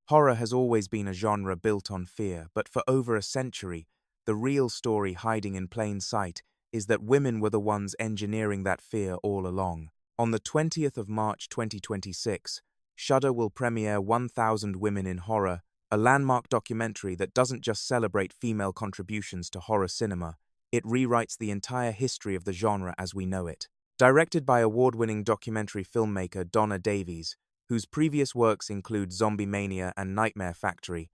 Horror has always been a genre built on fear, but for over a century, the real story hiding in plain sight is that women were the ones engineering that fear all along. On the 20th of March 2026, Shudder will premiere 1000 Women in Horror, a landmark documentary that doesn't just celebrate female contributions to horror cinema, it rewrites the entire history of the genre as we know it. Directed by award-winning documentary filmmaker Donna Davies, whose previous works include Zombie Mania and Nightmare Factory,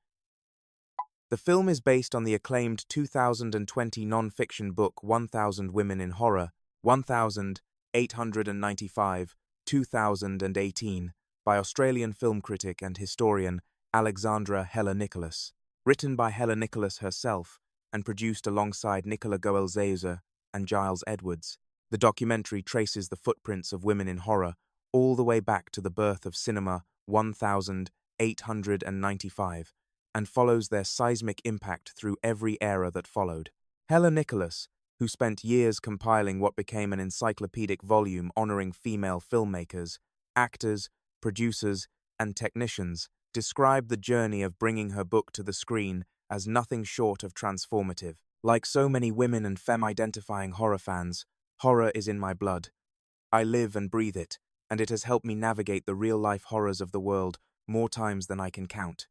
the film is based on the acclaimed 2020 non-fiction book 1000 Women in Horror, 1895, 2018, by Australian film critic and historian Alexandra Hella Nicholas. Written by Hella Nicholas herself and produced alongside Nicola Goelzeuse and Giles Edwards, the documentary traces the footprints of women in horror all the way back to the birth of cinema 1895 and follows their seismic impact through every era that followed. Hella Nicholas, who spent years compiling what became an encyclopedic volume honoring female filmmakers, actors, producers, and technicians, described the journey of bringing her book to the screen as nothing short of transformative. Like so many women and femme-identifying horror fans, horror is in my blood. I live and breathe it, and it has helped me navigate the real-life horrors of the world more times than I can count,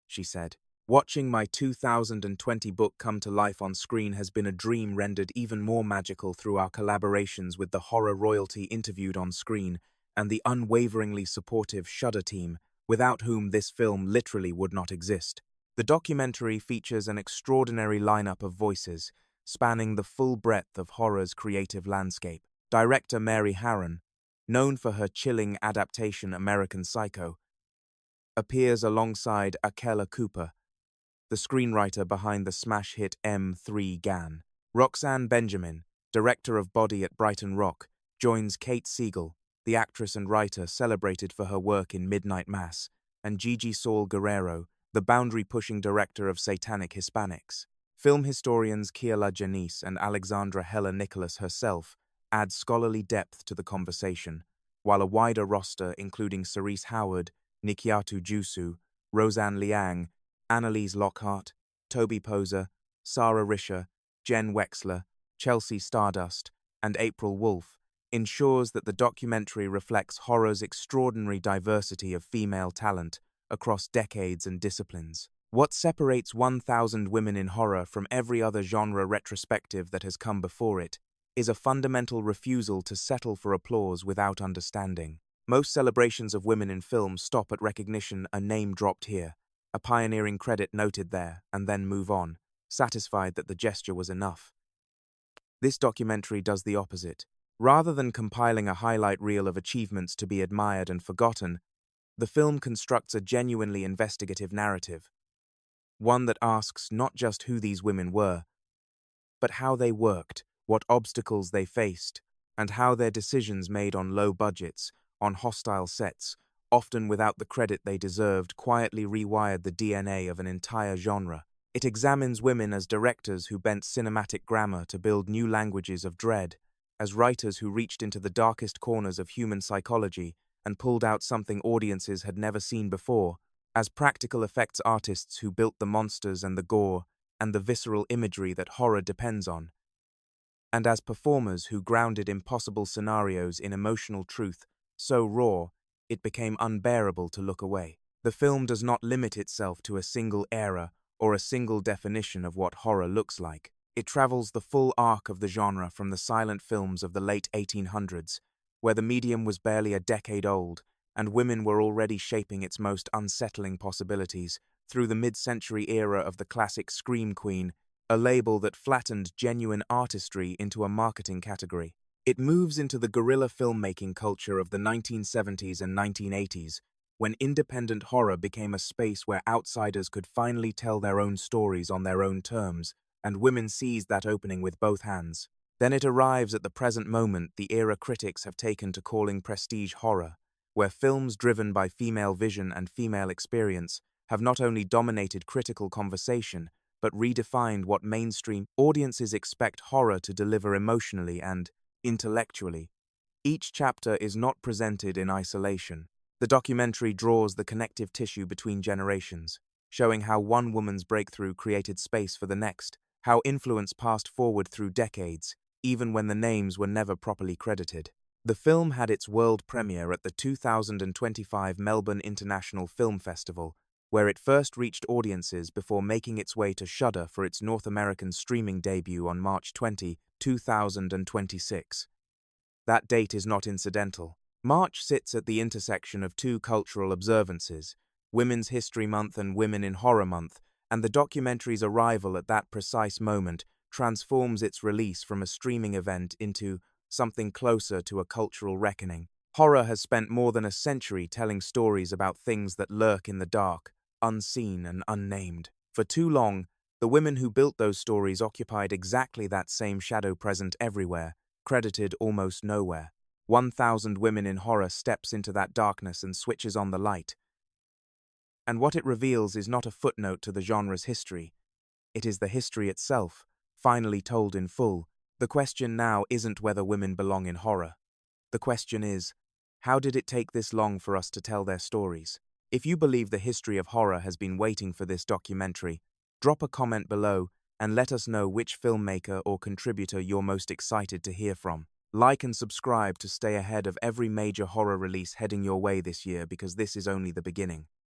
she said. Watching my 2020 book come to life on screen has been a dream rendered even more magical through our collaborations with the horror royalty interviewed on screen and the unwaveringly supportive Shudder team, without whom this film literally would not exist. The documentary features an extraordinary lineup of voices, spanning the full breadth of horror's creative landscape. Director Mary Harron, known for her chilling adaptation American Psycho, appears alongside Akela Cooper, the screenwriter behind the smash hit M3 Gan. Roxanne Benjamin, director of Body at Brighton Rock, joins Kate Siegel, the actress and writer celebrated for her work in Midnight Mass, and Gigi Saul Guerrero, the boundary-pushing director of Satanic Hispanics. Film historians Kiala Janice and Alexandra Hella Nicholas herself add scholarly depth to the conversation, while a wider roster including Cerise Howard, Nikiatu Jusu, Roseanne Liang, Annalise Lockhart, Toby Poser, Sarah Risher, Jen Wexler, Chelsea Stardust, and April Wolfe, ensures that the documentary reflects horror's extraordinary diversity of female talent across decades and disciplines. What separates 1000 Women in Horror from every other genre retrospective that has come before it is a fundamental refusal to settle for applause without understanding. Most celebrations of women in film stop at recognition, a name dropped here, a pioneering credit noted there, and then move on, satisfied that the gesture was enough. This documentary does the opposite. Rather than compiling a highlight reel of achievements to be admired and forgotten, the film constructs a genuinely investigative narrative, one that asks not just who these women were, but how they worked, what obstacles they faced, and how their decisions made on low budgets, on hostile sets, often without the credit they deserved, quietly rewired the DNA of an entire genre. It examines women as directors who bent cinematic grammar to build new languages of dread, as writers who reached into the darkest corners of human psychology and pulled out something audiences had never seen before, as practical effects artists who built the monsters and the gore and the visceral imagery that horror depends on, and as performers who grounded impossible scenarios in emotional truth so raw it became unbearable to look away. The film does not limit itself to a single era or a single definition of what horror looks like. It travels the full arc of the genre from the silent films of the late 1800s, where the medium was barely a decade old and women were already shaping its most unsettling possibilities, through the mid-century era of the classic Scream Queen, a label that flattened genuine artistry into a marketing category. It moves into the guerrilla filmmaking culture of the 1970s and 1980s, when independent horror became a space where outsiders could finally tell their own stories on their own terms, and women seized that opening with both hands. Then it arrives at the present moment the era critics have taken to calling prestige horror, where films driven by female vision and female experience have not only dominated critical conversation, but redefined what mainstream audiences expect horror to deliver emotionally and intellectually. Each chapter is not presented in isolation. The documentary draws the connective tissue between generations, showing how one woman's breakthrough created space for the next, how influence passed forward through decades, even when the names were never properly credited. The film had its world premiere at the 2025 Melbourne International Film Festival, where it first reached audiences before making its way to Shudder for its North American streaming debut on March 20, 2026. That date is not incidental. March sits at the intersection of two cultural observances, Women's History Month and Women in Horror Month, and the documentary's arrival at that precise moment transforms its release from a streaming event into something closer to a cultural reckoning. Horror has spent more than a century telling stories about things that lurk in the dark, unseen and unnamed. For too long, the women who built those stories occupied exactly that same shadow present everywhere, credited almost nowhere. 1,000 Women in Horror steps into that darkness and switches on the light. And what it reveals is not a footnote to the genre's history. It is the history itself, finally told in full. The question now isn't whether women belong in horror. The question is, how did it take this long for us to tell their stories? If you believe the history of horror has been waiting for this documentary, drop a comment below and let us know which filmmaker or contributor you're most excited to hear from. Like and subscribe to stay ahead of every major horror release heading your way this year, because this is only the beginning.